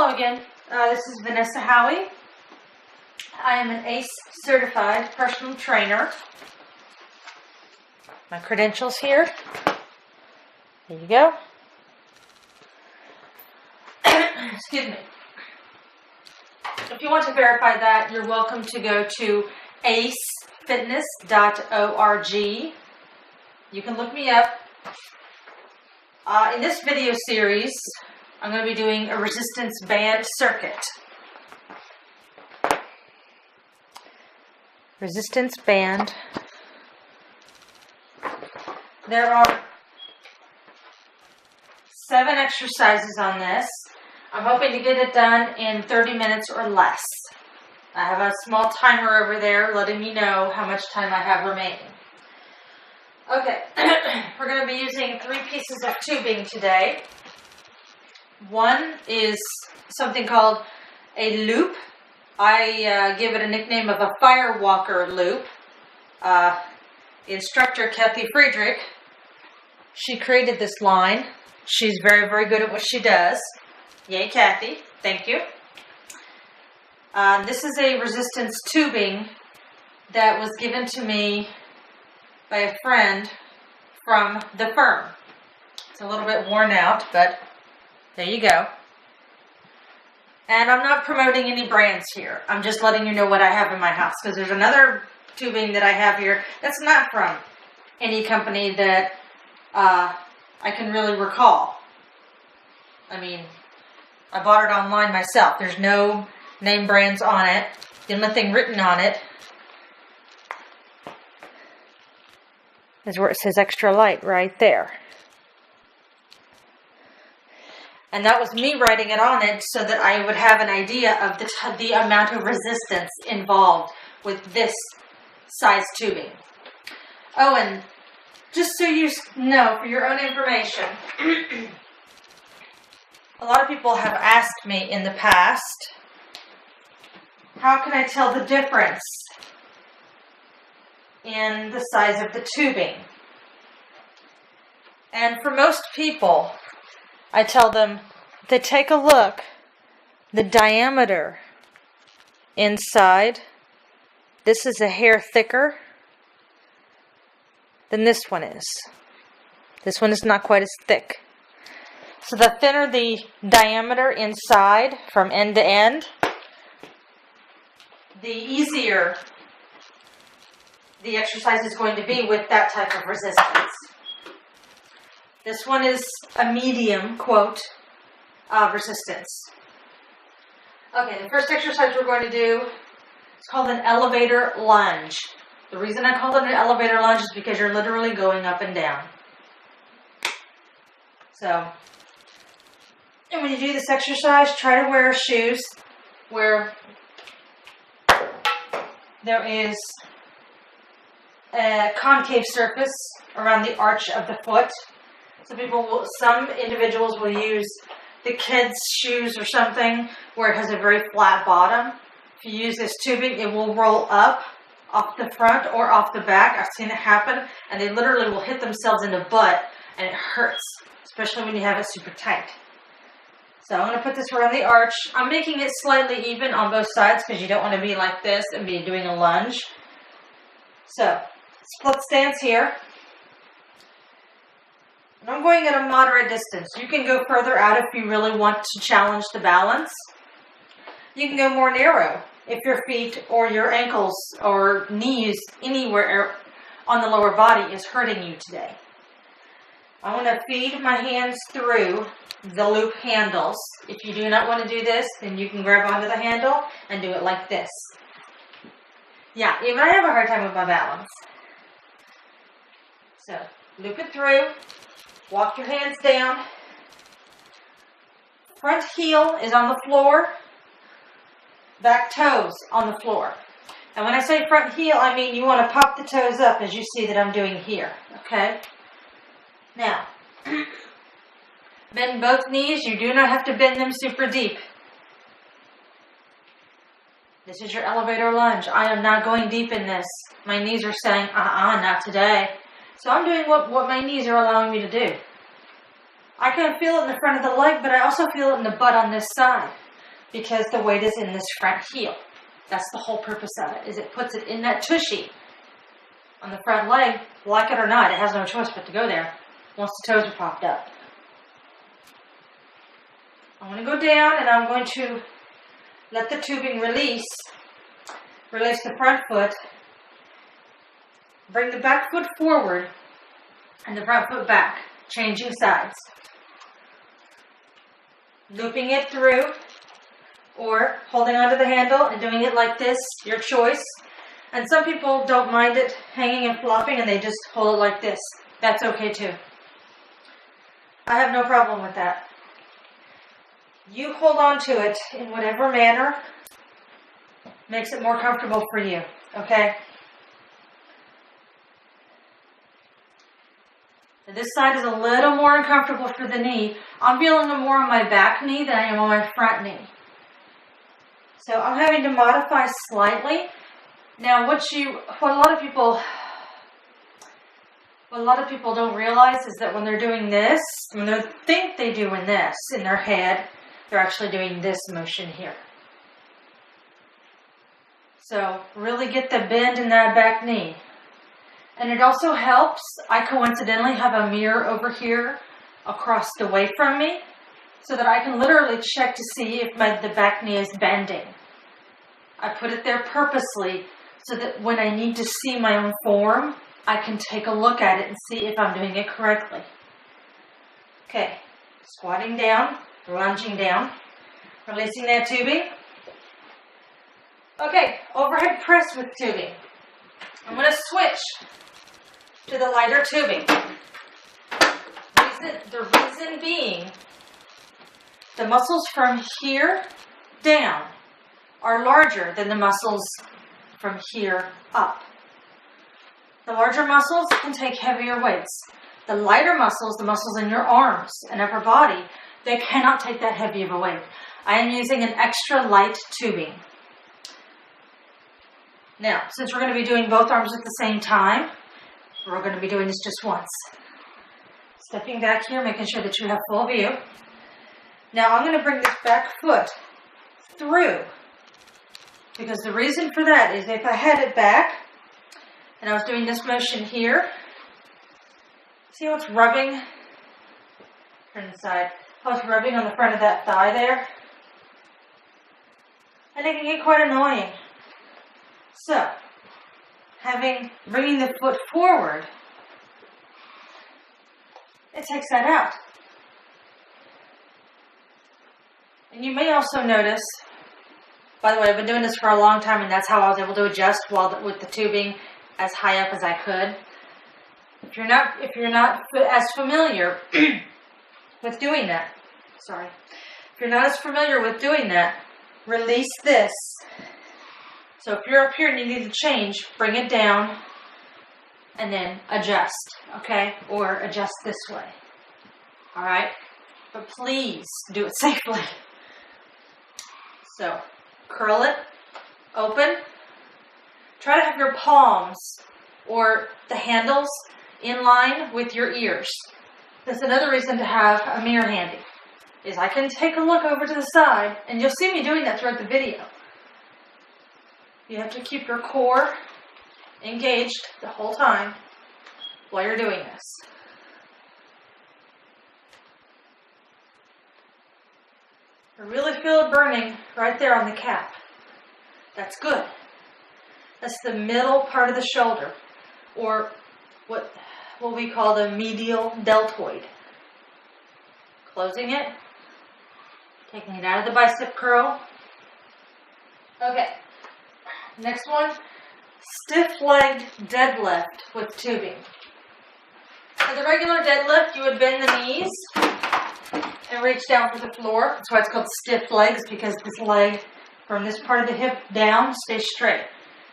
Hello again. This is Vanessa Howie. I am an ACE certified personal trainer. My credentials here. There you go. Excuse me. If you want to verify that, you're welcome to go to acefitness.org. You can look me up. In this video series, I'm going to be doing a resistance band circuit. Resistance band. There are 7 exercises on this. I'm hoping to get it done in 30 minutes or less. I have a small timer over there letting me know how much time I have remaining. Okay, we're going to be using 3 pieces of tubing today. One is something called a loop. I give it a nickname of a Firewalker loop. The instructor, Kathy Friedrich, she created this line. She's very, very good at what she does. Yay, Kathy. Thank you. This is a resistance tubing that was given to me by a friend from the firm. It's a little bit worn out, but there you go. And I'm not promoting any brands here. I'm just letting you know what I have in my house, because there's another tubing that I have here that's not from any company that I can really recall. I mean, I bought it online myself. There's no name brands on it. There's nothing written on it. Is where it says extra light right there. And that was me writing it on it so that I would have an idea of the amount of resistance involved with this size tubing. Oh, and just so you know, for your own information, a lot of people have asked me in the past, how can I tell the difference in the size of the tubing? And for most people, I tell them to take a look, the diameter inside, this is a hair thicker than this one is. This one is not quite as thick. So the thinner the diameter inside from end to end, the easier the exercise is going to be with that type of resistance. This one is a medium, quote, resistance. Okay, the first exercise we're going to do is called an elevator lunge. The reason I called it an elevator lunge is because you're literally going up and down. So, and when you do this exercise, try to wear shoes where there is a concave surface around the arch of the foot. Some individuals will use the kids' shoes or something where it has a very flat bottom. If you use this tubing, it will roll up off the front or off the back. I've seen it happen, and they literally will hit themselves in the butt, and it hurts, especially when you have it super tight. So I'm going to put this around the arch. I'm making it slightly even on both sides because you don't want to be like this and be doing a lunge. So, split stance here. And I'm going at a moderate distance. You can go further out if you really want to challenge the balance. You can go more narrow if your feet or your ankles or knees, anywhere on the lower body is hurting you today. I want to feed my hands through the loop handles. If you do not want to do this, then you can grab onto the handle and do it like this. Yeah, even I have a hard time with my balance. So, loop it through. Walk your hands down. Front heel is on the floor. Back toes on the floor. And when I say front heel, I mean you want to pop the toes up as you see that I'm doing here. Okay? Now, bend both knees. You do not have to bend them super deep. This is your elevator lunge. I am not going deep in this. My knees are saying, not today. So I'm doing what my knees are allowing me to do. I can feel it in the front of the leg, but I also feel it in the butt on this side. because the weight is in this front heel. That's the whole purpose of it, is it puts it in that tushy on the front leg. Like it or not, it has no choice but to go there once the toes are popped up. I'm going to go down and I'm going to let the tubing release the front foot, bring the back foot forward and the front foot back, changing sides. Looping it through or holding onto the handle and doing it like this, your choice. And some people don't mind it hanging and flopping and they just hold it like this. That's okay too. I have no problem with that. You hold on to it in whatever manner makes it more comfortable for you, okay? And this side is a little more uncomfortable for the knee. I'm feeling it more on my back knee than I am on my front knee. So I'm having to modify slightly. Now, what a lot of people don't realize is that when they're doing this, when they think they're doing this in their head, they're actually doing this motion here. So really get the bend in that back knee. And it also helps, I coincidentally have a mirror over here across away from me so that I can literally check to see if the back knee is bending. I put it there purposely so that when I need to see my own form, I can take a look at it and see if I'm doing it correctly. Okay, squatting down, lunging down, releasing that tubing. Okay, overhead press with tubing. I'm going to switch to the lighter tubing. The reason being, the muscles from here down are larger than the muscles from here up. The larger muscles can take heavier weights. The lighter muscles, the muscles in your arms and upper body, they cannot take that heavy of a weight. I am using an extra light tubing. Now, since we're going to be doing both arms at the same time, we're going to be doing this just once. Stepping back here, making sure that you have full view. Now I'm going to bring this back foot through, because the reason for that is if I had it back and I was doing this motion here, see how it's rubbing? Turn the side. How it's rubbing on the front of that thigh there? And it can get quite annoying. So, bringing the foot forward, it takes that out. And you may also notice, by the way, I've been doing this for a long time and that's how I was able to adjust with the tubing as high up as I could. If you're not as familiar with doing that, if you're not as familiar with doing that, release this. So if you're up here and you need to change, bring it down and then adjust, okay? Or adjust this way, all right? But please do it safely. So curl it, open. Try to have your palms or the handles in line with your ears. That's another reason to have a mirror handy, is I can take a look over to the side, and you'll see me doing that throughout the video. You have to keep your core engaged the whole time while you're doing this. I really feel it burning right there on the cap. That's good. That's the middle part of the shoulder, or what we call the medial deltoid. Closing it, taking it out of the bicep curl. Okay. Next one, stiff-legged deadlift with tubing. For the regular deadlift, you would bend the knees and reach down for the floor. That's why it's called stiff legs, because this leg from this part of the hip down stays straight.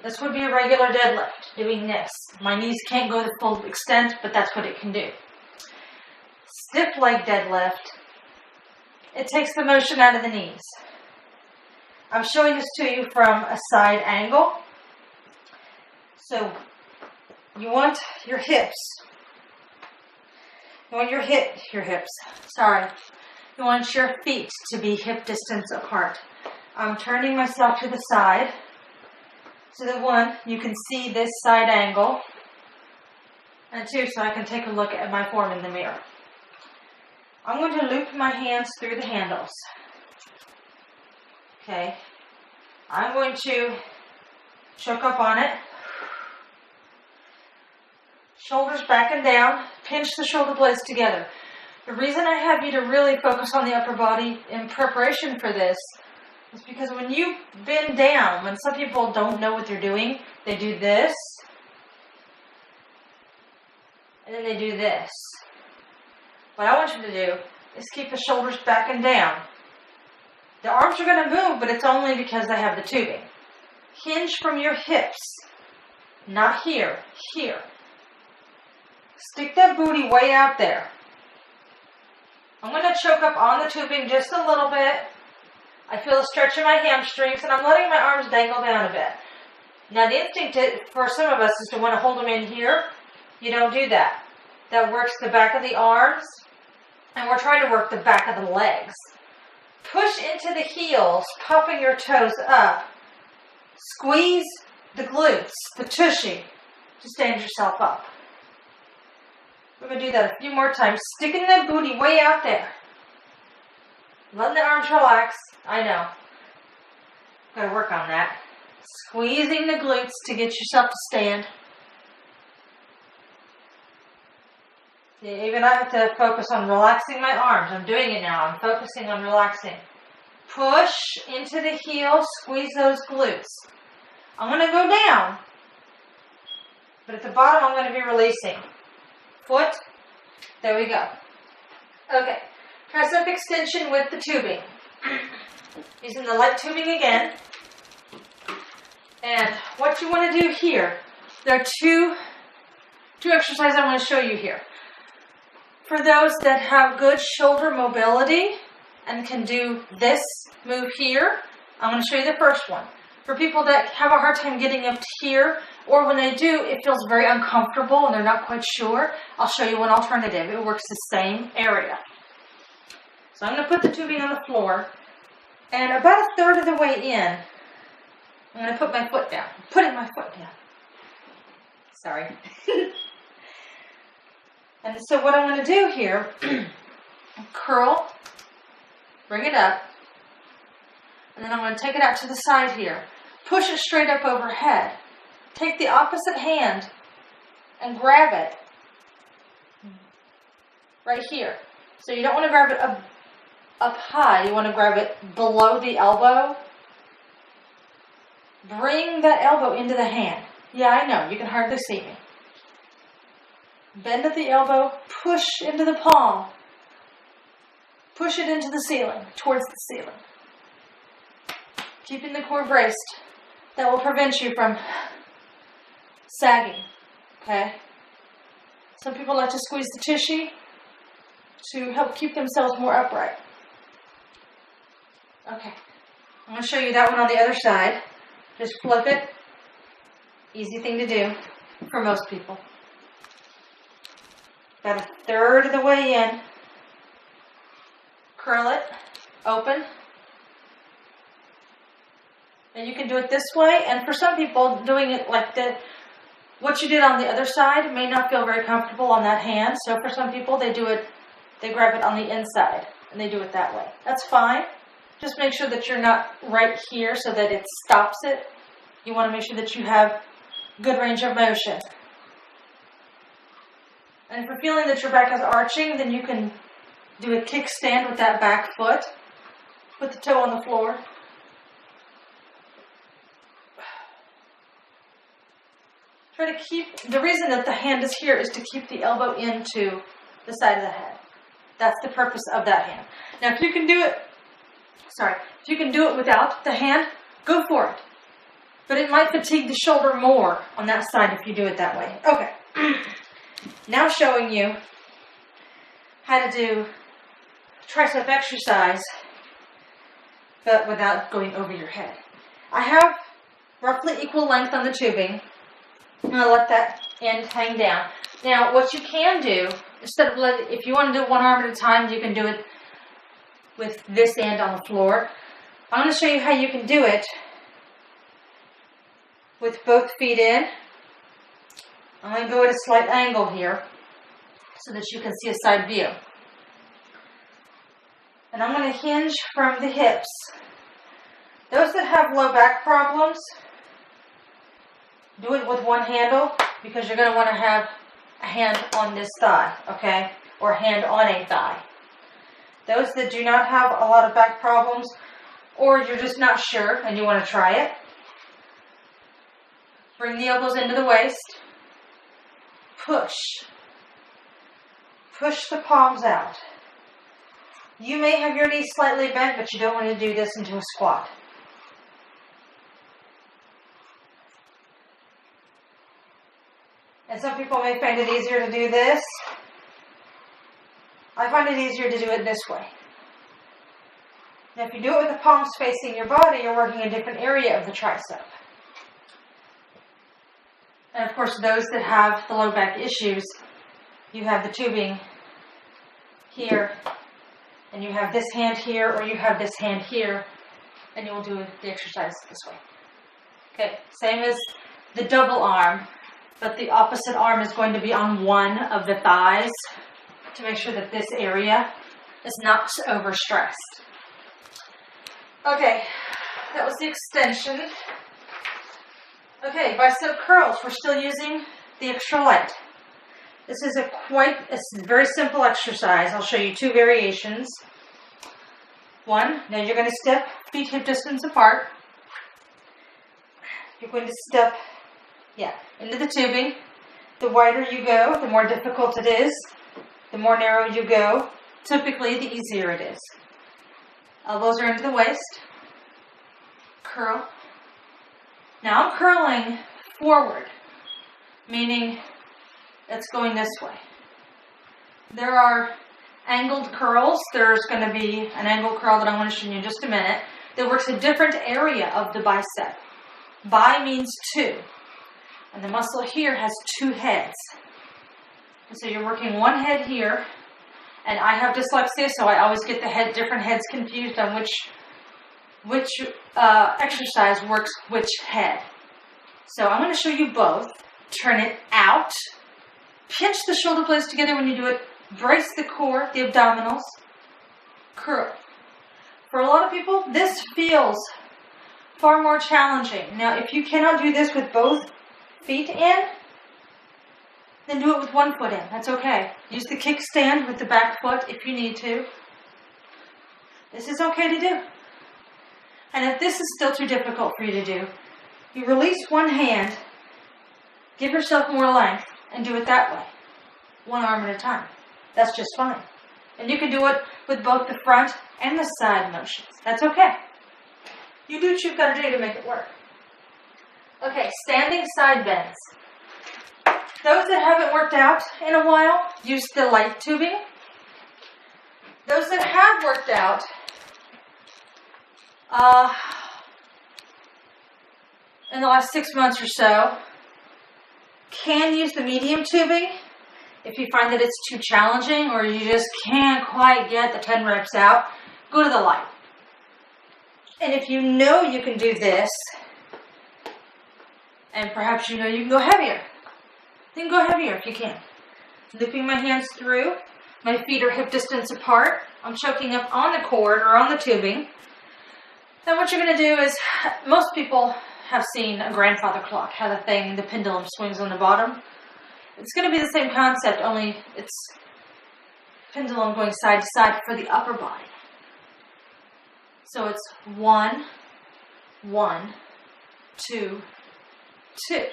This would be a regular deadlift, doing this. My knees can't go the full extent, but that's what it can do. Stiff leg deadlift, it takes the motion out of the knees. I'm showing this to you from a side angle. So you want your hips. You want you want your feet to be hip distance apart. I'm turning myself to the side so that one, you can see this side angle, and two, so I can take a look at my form in the mirror. I'm going to loop my hands through the handles. Okay. I'm going to choke up on it. Shoulders back and down. Pinch the shoulder blades together. The reason I have you to really focus on the upper body in preparation for this is because when you bend down, when some people don't know what they're doing, they do this, and then they do this. What I want you to do is keep the shoulders back and down. The arms are going to move, but it's only because they have the tubing. Hinge from your hips. Not here. Here. Stick that booty way out there. I'm going to choke up on the tubing just a little bit. I feel a stretch in my hamstrings, and I'm letting my arms dangle down a bit. Now, the instinct for some of us is to want to hold them in here. You don't do that. That works the back of the arms, and we're trying to work the back of the legs. Push into the heels, puffing your toes up. Squeeze the glutes, the tushy, to stand yourself up. We're going to do that a few more times. Sticking that booty way out there. Letting the arms relax. I know. Got to work on that. Squeezing the glutes to get yourself to stand. Even I have to focus on relaxing my arms. I'm doing it now. I'm focusing on relaxing. Push into the heel. Squeeze those glutes. I'm going to go down. But at the bottom, I'm going to be releasing. Foot. There we go. Okay. Tricep extension with the tubing. Using the light tubing again. And what you want to do here, there are two exercises I want to show you here. For those that have good shoulder mobility and can do this move here, I'm going to show you the first one. For people that have a hard time getting up to here, or when they do, it feels very uncomfortable and they're not quite sure, I'll show you one alternative. It works the same area. So I'm going to put the tubing on the floor, and about a third of the way in, I'm going to put my foot down. I'm putting my foot down. Sorry. And so what I'm going to do here, curl, bring it up, and then I'm going to take it out to the side here. Push it straight up overhead. Take the opposite hand and grab it right here. So you don't want to grab it up high. You want to grab it below the elbow. Bring that elbow into the hand. Yeah, I know. You can hardly see me. Bend at the elbow. Push into the palm. Push it into the ceiling, towards the ceiling. Keeping the core braced. That will prevent you from sagging. Okay? Some people like to squeeze the tushy to help keep themselves more upright. Okay. I'm going to show you that one on the other side. Just flip it. Easy thing to do for most people. About a third of the way in. Curl it. Open. And you can do it this way. And for some people, doing it like what you did on the other side may not feel very comfortable on that hand. So for some people, they grab it on the inside. And they do it that way. That's fine. Just make sure that you're not right here so that it stops it. You want to make sure that you have good range of motion. And if you're feeling that your back is arching, then you can do a kickstand with that back foot. Put the toe on the floor. Try to keep, the reason that the hand is here is to keep the elbow into the side of the head. That's the purpose of that hand. Now if you can do it without the hand, go for it. But it might fatigue the shoulder more on that side if you do it that way. Okay. Now showing you how to do tricep exercise, but without going over your head. I have roughly equal length on the tubing. I'm going to let that end hang down. Now, what you can do, instead of if you want to do it one arm at a time, you can do it with this end on the floor. I'm going to show you how you can do it with both feet in. I'm going to go at a slight angle here so that you can see a side view. And I'm going to hinge from the hips. Those that have low back problems, do it with one handle because you're going to want to have a hand on this thigh, okay? Or a hand on a thigh. Those that do not have a lot of back problems, or you're just not sure and you want to try it, bring the elbows into the waist. Push. Push the palms out. You may have your knees slightly bent, but you don't want to do this into a squat. And some people may find it easier to do this. I find it easier to do it this way. Now, if you do it with the palms facing your body, you're working a different area of the tricep. And of course, those that have the low back issues, you have the tubing here, and you have this hand here, or you have this hand here, and you will do the exercise this way. Okay, same as the double arm, but the opposite arm is going to be on one of the thighs to make sure that this area is not overstressed. Okay, that was the extension. Okay, bicep curls. We're still using the extra light. This is a very simple exercise. I'll show you two variations. One, now you're going to step feet hip distance apart. You're going to step, into the tubing. The wider you go, the more difficult it is. The more narrow you go, typically the easier it is. Elbows are into the waist. Curl. Now I'm curling forward, meaning it's going this way. There are angled curls. There's going to be an angled curl that I want to show you in just a minute that works a different area of the bicep. Bi means two, and the muscle here has two heads. And so you're working one head here, and I have dyslexia, so I always get the different heads confused on which exercise works which head. So I'm going to show you both. Turn it out. Pinch the shoulder blades together when you do it. Brace the core, the abdominals. Curl. For a lot of people, this feels far more challenging. Now, if you cannot do this with both feet in, then do it with one foot in. That's okay. Use the kickstand with the back foot if you need to. This is okay to do. And if this is still too difficult for you to do, you release one hand, give yourself more length, and do it that way. One arm at a time. That's just fine. And you can do it with both the front and the side motions. That's okay. You do what you've got to do to make it work. Okay, standing side bends. Those that haven't worked out in a while, use the light tubing. Those that have worked out, in the last 6 months or so, can use the medium tubing. If you find that it's too challenging or you just can't quite get the 10 reps out, go to the light. And if you know you can do this, and perhaps you know you can go heavier, then go heavier if you can. Looping my hands through. My feet are hip distance apart. I'm choking up on the cord or on the tubing. Then what you're going to do is, most people have seen a grandfather clock, how the pendulum swings on the bottom. It's going to be the same concept, only it's pendulum going side to side for the upper body. So it's 1, 1, 2, 2.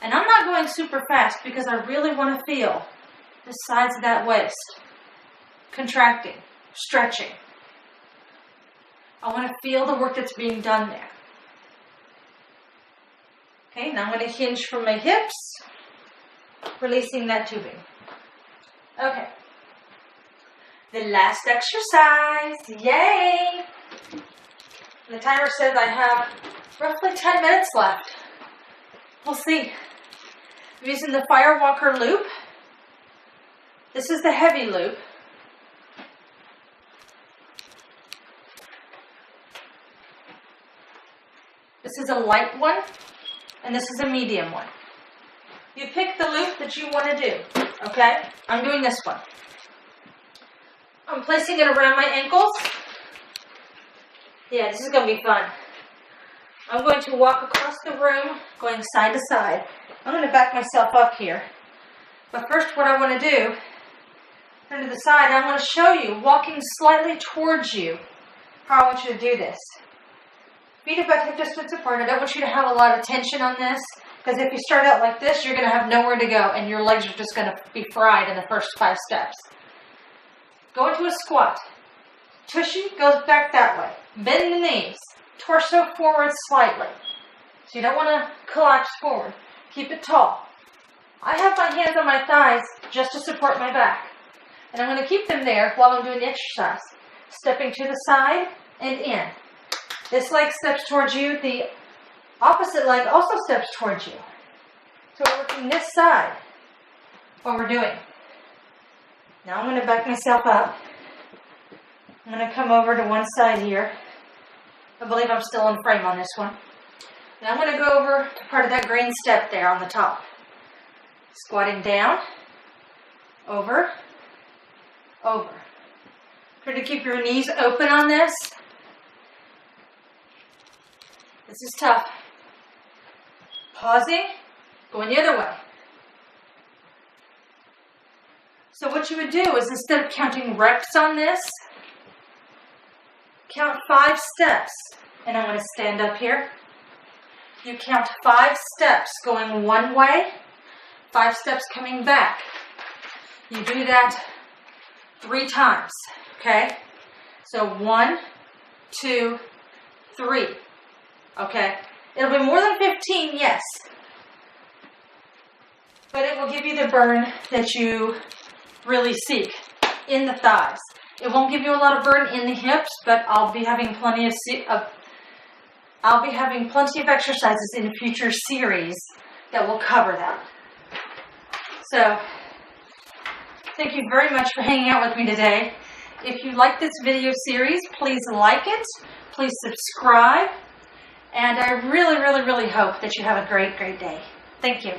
And I'm not going super fast because I really want to feel the sides of that waist contracting, stretching. I want to feel the work that's being done there. Okay, now I'm going to hinge from my hips, releasing that tubing. Okay. The last exercise. Yay! The timer says I have roughly 10 minutes left. We'll see. I'm using the Firewalker loop. This is the heavy loop. This is a light one, and this is a medium one. You pick the loop that you want to do, okay? I'm doing this one. I'm placing it around my ankles. Yeah, this is going to be fun. I'm going to walk across the room, going side to side. I'm going to back myself up here. But first, what I want to do, turn to the side, I want to show you, walking slightly towards you, how I want you to do this. Feet about hip distance apart. I don't want you to have a lot of tension on this, because if you start out like this, you're going to have nowhere to go, and your legs are just going to be fried in the first 5 steps. Go into a squat. Tushy goes back that way. Bend the knees. Torso forward slightly. So you don't want to collapse forward. Keep it tall. I have my hands on my thighs just to support my back. And I'm going to keep them there while I'm doing the exercise. Stepping to the side and in. This leg steps towards you. The opposite leg also steps towards you. So we're working this side, what we're doing. Now I'm going to back myself up. I'm going to come over to one side here. I believe I'm still in frame on this one. And I'm going to go over to part of that green step there on the top. Squatting down, over, over. Try to keep your knees open on this. This is tough. Pausing, going the other way. So what you would do is, instead of counting reps on this, count 5 steps. And I'm going to stand up here. You count 5 steps going one way, 5 steps coming back. You do that 3 times, okay? So 1, 2, 3, okay? It'll be more than 15, yes. But it will give you the burn that you really seek in the thighs. It won't give you a lot of burn in the hips, but I'll be having plenty of exercises in a future series that will cover that. So, thank you very much for hanging out with me today. If you like this video series, please like it, please subscribe, and I really, really, really hope that you have a great, great day. Thank you.